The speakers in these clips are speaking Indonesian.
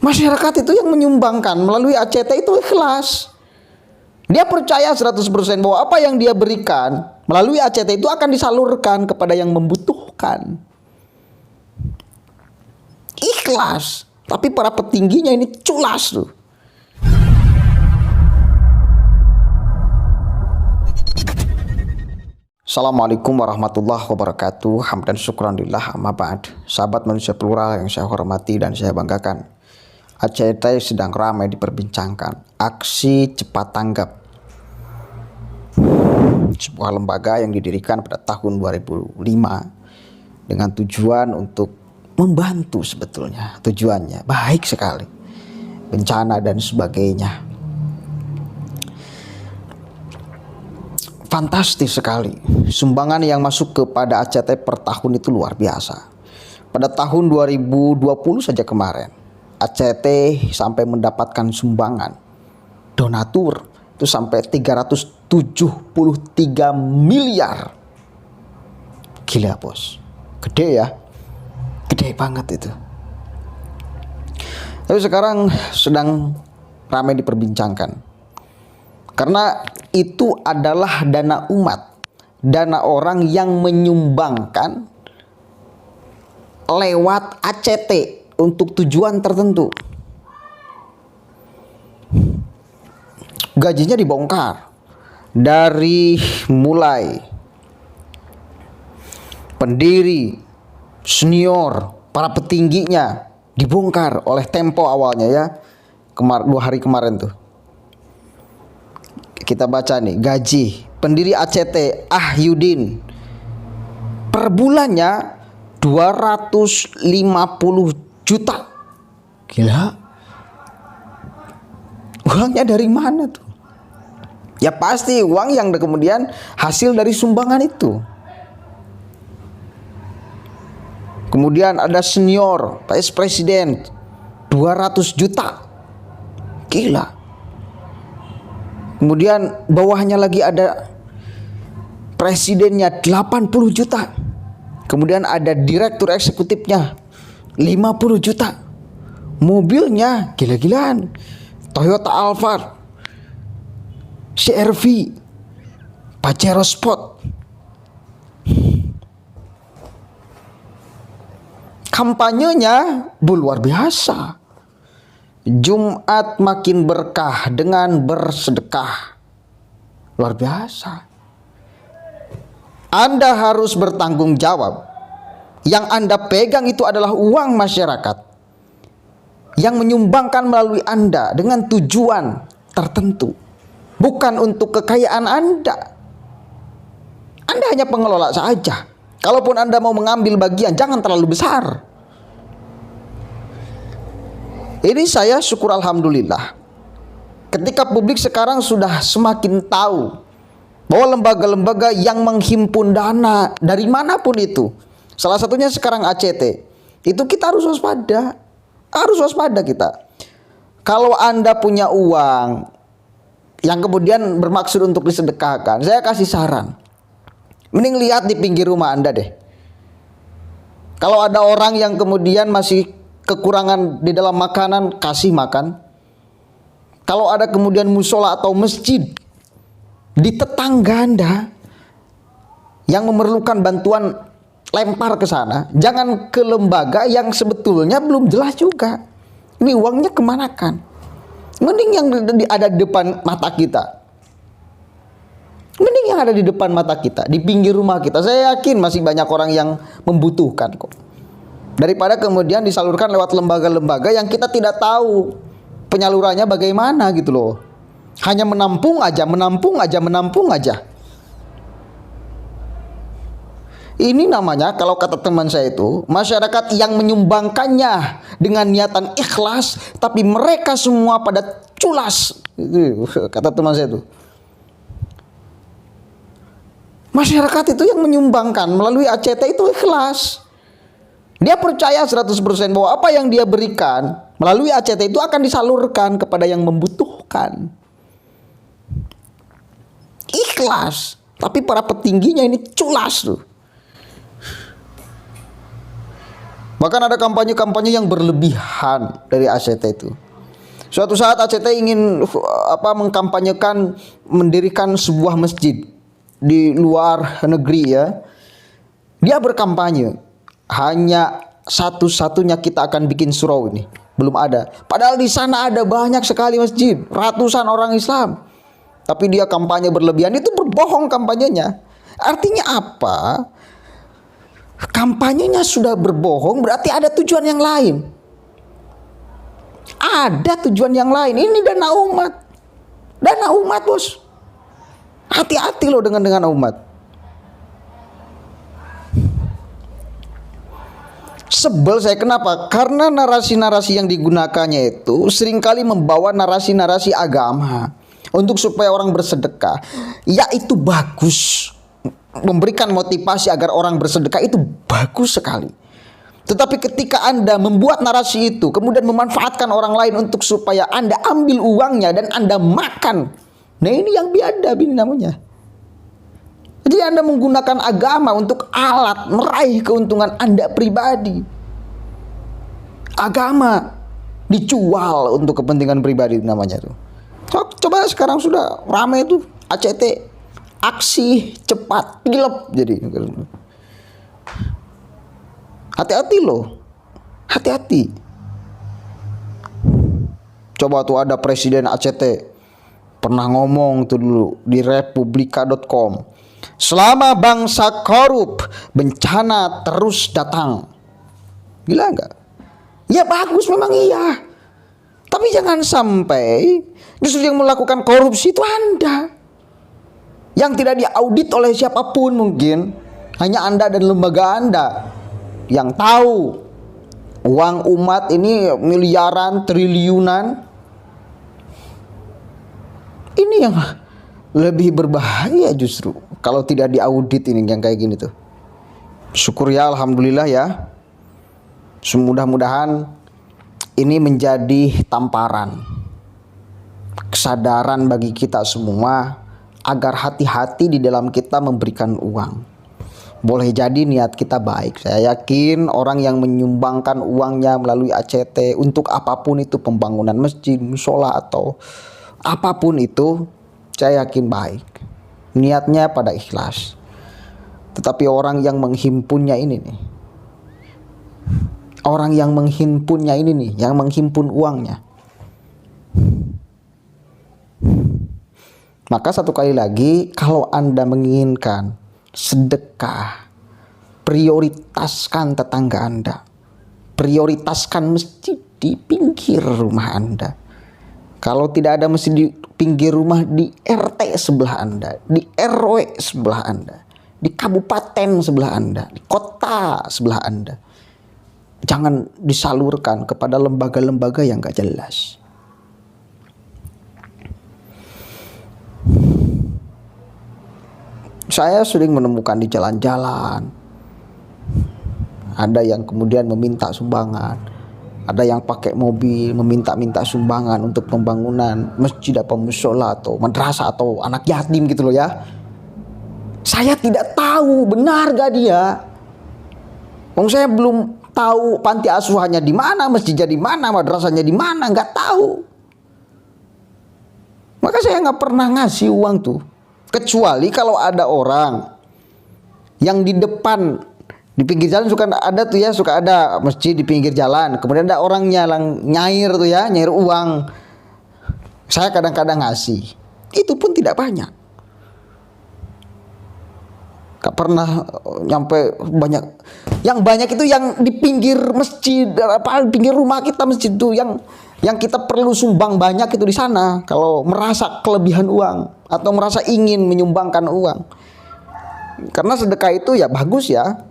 Masyarakat itu yang menyumbangkan melalui ACT itu ikhlas. Dia percaya 100% bahwa apa yang dia berikan melalui ACT itu akan disalurkan kepada yang membutuhkan. Ikhlas. Tapi para petingginya ini culas tuh. Assalamualaikum warahmatullahi wabarakatuh. Hamdan syukran lillah amma ba'd. Sahabat manusia plural yang saya hormati dan saya banggakan, ACT sedang ramai diperbincangkan. Aksi cepat tanggap, sebuah lembaga yang didirikan pada tahun 2005 dengan tujuan untuk membantu, sebetulnya tujuannya baik sekali, bencana dan sebagainya. Fantastis sekali. Sumbangan yang masuk kepada ACT per tahun itu luar biasa. Pada tahun 2020 saja kemarin, ACT sampai mendapatkan sumbangan donatur itu sampai 373 miliar. Gila bos, gede ya, gede banget itu. Tapi sekarang sedang ramai diperbincangkan karena itu adalah dana umat, dana orang yang menyumbangkan lewat ACT untuk tujuan tertentu. Gajinya dibongkar dari mulai pendiri, senior, para petingginya dibongkar oleh Tempo awalnya ya. 2 hari kemarin tuh kita baca nih, gaji pendiri ACT Ahyudin per bulannya 250 juta. Gila. Uangnya dari mana tuh? Ya pasti uang yang kemudian hasil dari sumbangan itu. Kemudian ada senior, vice presiden 200 juta. Gila. Kemudian bawahnya lagi ada presidennya 80 juta. Kemudian ada direktur eksekutifnya 50 juta. Mobilnya gila-gilaan. Toyota Alphard, CR-V, Pajero Sport. Kampanyenya luar biasa. Jumat makin berkah dengan bersedekah. Luar biasa. Anda harus bertanggung jawab. Yang Anda pegang itu adalah uang masyarakat yang menyumbangkan melalui Anda dengan tujuan tertentu, bukan untuk kekayaan Anda. Anda hanya pengelola saja. Kalaupun Anda mau mengambil bagian, jangan terlalu besar. Ini saya syukur alhamdulillah, ketika publik sekarang sudah semakin tahu bahwa lembaga-lembaga yang menghimpun dana dari manapun itu, salah satunya sekarang ACT, itu kita harus waspada. Harus waspada kita. Kalau Anda punya uang yang kemudian bermaksud untuk disedekahkan, saya kasih saran, mending lihat di pinggir rumah Anda deh. Kalau ada orang yang kemudian masih kekurangan di dalam makanan, kasih makan. Kalau ada kemudian musola atau masjid di tetangga Anda yang memerlukan bantuan, lempar ke sana. Jangan ke lembaga yang sebetulnya belum jelas juga ini uangnya kemanakan. Mending yang ada di depan mata kita. Mending yang ada di depan mata kita, di pinggir rumah kita. Saya yakin masih banyak orang yang membutuhkan kok, daripada kemudian disalurkan lewat lembaga-lembaga yang kita tidak tahu penyalurannya bagaimana gitu loh. Hanya menampung aja, menampung aja, menampung aja. Ini namanya, kalau kata teman saya itu, masyarakat yang menyumbangkannya dengan niatan ikhlas, tapi mereka semua pada culas. Itu kata teman saya itu. Masyarakat itu yang menyumbangkan melalui ACT itu ikhlas. Dia percaya 100% bahwa apa yang dia berikan melalui ACT itu akan disalurkan kepada yang membutuhkan. Ikhlas. Tapi para petingginya ini culas tuh. Bahkan ada kampanye-kampanye yang berlebihan dari ACT itu. Suatu saat ACT ingin mengkampanyekan mendirikan sebuah masjid di luar negeri ya. Dia berkampanye, hanya satu-satunya kita akan bikin surau ini. Belum ada. Padahal di sana ada banyak sekali masjid, ratusan orang Islam. Tapi dia kampanye berlebihan, itu berbohong kampanyenya. Artinya apa? Kampanyenya sudah berbohong, berarti ada tujuan yang lain. Ada tujuan yang lain. Ini dana umat. Dana umat, bos. Hati-hati loh dengan umat. Sebel saya, kenapa? Karena narasi-narasi yang digunakannya itu seringkali membawa narasi-narasi agama untuk supaya orang bersedekah. Ya, itu bagus. Memberikan motivasi agar orang bersedekah itu bagus sekali. Tetapi ketika Anda membuat narasi itu kemudian memanfaatkan orang lain untuk supaya Anda ambil uangnya dan Anda makan. Nah, ini yang biadab ini namanya. Jadi Anda menggunakan agama untuk alat meraih keuntungan Anda pribadi. Agama dijual untuk kepentingan pribadi namanya tuh. Coba sekarang sudah ramai tuh ACT, aksi cepat tilep jadi. Hati-hati loh. Hati-hati. Coba tuh ada presiden ACT pernah ngomong tuh dulu di republika.com. Selama bangsa korup, bencana terus datang. Gila enggak? Ya bagus memang iya. Tapi jangan sampai justru yang melakukan korupsi itu Anda. Yang tidak diaudit oleh siapapun mungkin. Hanya Anda dan lembaga Anda yang tahu uang umat ini miliaran, triliunan. Ini yang lebih berbahaya justru kalau tidak diaudit ini yang kayak gini tuh. Syukur ya, alhamdulillah ya. Semudah-mudahan ini menjadi tamparan kesadaran bagi kita semua agar hati-hati di dalam kita memberikan uang. Boleh jadi niat kita baik. Saya yakin orang yang menyumbangkan uangnya melalui ACT untuk apapun itu, pembangunan masjid, musola atau apapun itu, saya yakin baik. Niatnya pada ikhlas. Tetapi orang yang menghimpunnya ini nih. Orang yang menghimpunnya ini nih, yang menghimpun uangnya. Maka satu kali lagi, kalau Anda menginginkan sedekah, prioritaskan tetangga Anda. Prioritaskan masjid di pinggir rumah Anda. Kalau tidak ada masjid di pinggir rumah, di RT sebelah Anda, di RW sebelah Anda, di kabupaten sebelah Anda, di kota sebelah Anda. Jangan disalurkan kepada lembaga-lembaga yang gak jelas. Saya sering menemukan di jalan-jalan, ada yang kemudian meminta sumbangan, ada yang pakai mobil meminta-minta sumbangan untuk pembangunan masjid atau musola atau madrasah atau anak yatim gitu loh ya. Saya tidak tahu benar gak dia. Saya belum tahu panti asuhannya di mana, masjidnya di mana, madrasahnya di mana, nggak tahu. Maka saya nggak pernah ngasih uang tuh, kecuali kalau ada orang yang di depan, di pinggir jalan suka ada tuh ya, suka ada masjid di pinggir jalan, kemudian ada orang nyair tuh ya, nyair uang. Saya kadang-kadang ngasih, itu pun tidak banyak. Gak pernah nyampe banyak. Yang banyak itu yang di pinggir masjid, apa pinggir rumah kita masjid itu yang kita perlu sumbang banyak itu di sana. Kalau merasa kelebihan uang atau merasa ingin menyumbangkan uang. Karena sedekah itu ya bagus ya.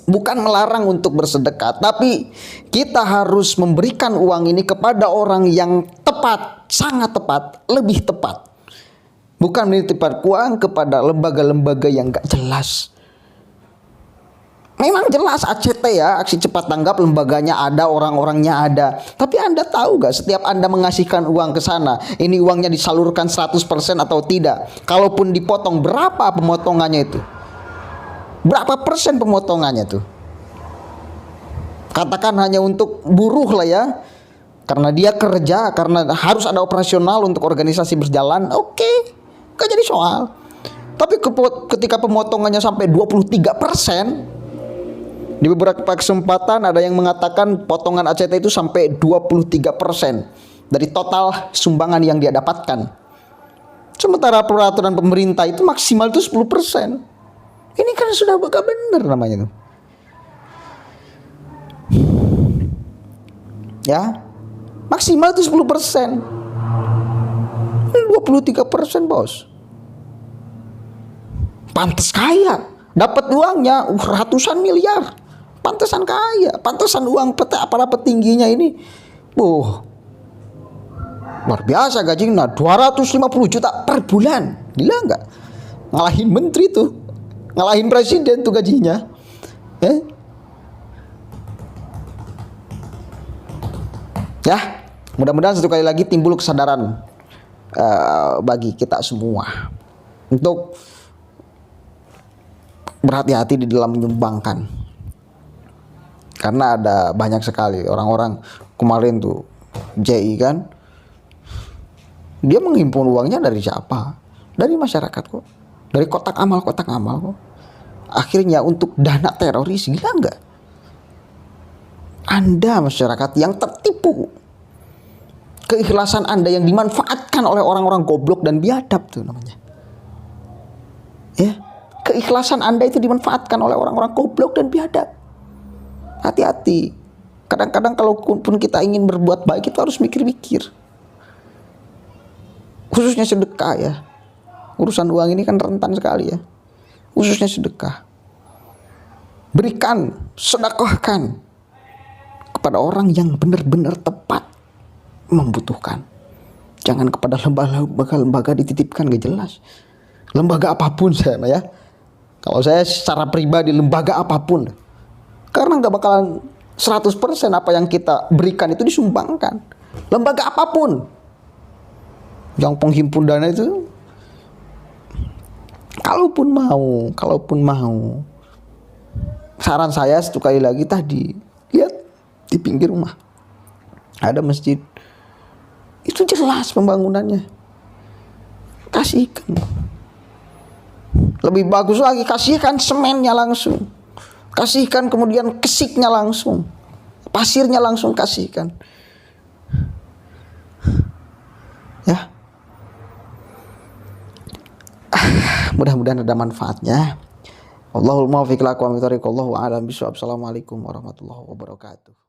Bukan melarang untuk bersedekah, tapi kita harus memberikan uang ini kepada orang yang tepat, sangat tepat, lebih tepat. Bukan menitipkan uang kepada lembaga-lembaga yang gak jelas. Memang jelas ACT ya, aksi cepat tanggap, lembaganya ada, orang-orangnya ada. Tapi Anda tahu gak setiap Anda mengasihkan uang ke sana, ini uangnya disalurkan 100% atau tidak? Kalaupun dipotong, berapa pemotongannya itu? Berapa persen pemotongannya tuh? katakan hanya untuk buruh lah ya, karena dia kerja, karena harus ada operasional untuk organisasi berjalan, oke, gak jadi soal. Tapi ketika pemotongannya sampai 23%, di beberapa kesempatan ada yang mengatakan potongan ACT itu sampai 23% dari total sumbangan yang dia dapatkan. Sementara peraturan pemerintah itu maksimal itu 10%. Ini kan sudah gak benar namanya tuh. Ya, maksimal itu 10%. Ini 23%, bos. Pantes kaya, dapat uangnya ratusan miliar. Pantesan kaya, pantesan uang para petingginya ini. Luar biasa gajinya, 250 juta per bulan. Gila nggak? Ngalahin menteri tuh, ngalahin presiden tuh gajinya. Ya, mudah-mudahan satu kali lagi timbul kesadaran bagi kita semua untuk berhati-hati di dalam menyumbangkan. Karena ada banyak sekali orang-orang kemarin tuh JI kan, dia menghimpun uangnya dari siapa? Dari masyarakat kok, dari kotak amal kok. Akhirnya untuk dana teroris, gila nggak? Anda masyarakat yang tertipu, keikhlasan Anda yang dimanfaatkan oleh orang-orang goblok dan biadab tuh namanya. Ya, keikhlasan Anda itu dimanfaatkan oleh orang-orang goblok dan biadab. Hati-hati. Kadang-kadang kalau pun kita ingin berbuat baik, kita harus mikir-mikir. Khususnya sedekah ya. Urusan uang ini kan rentan sekali ya. Khususnya sedekah. Berikan, sedekahkan kepada orang yang benar-benar tepat membutuhkan. Jangan kepada lembaga dititipkan, gak jelas. Lembaga apapun saya ya. Kalau saya secara pribadi lembaga apapun, karena gak bakalan 100% apa yang kita berikan itu disumbangkan. Lembaga apapun yang penghimpun dana itu, kalaupun mau, saran saya satu kali lagi tadi, lihat di pinggir rumah ada masjid, itu jelas pembangunannya, kasihkan. Lebih bagus lagi, kasihkan semennya langsung, kasihkan kemudian kesiknya langsung, pasirnya langsung kasihkan. Ya, mudah-mudahan ada manfaatnya. Allahul muwaffiq ila aqwamit thoriq. Wallahu a'lam bishawab. Assalamualaikum warahmatullahi wabarakatuh.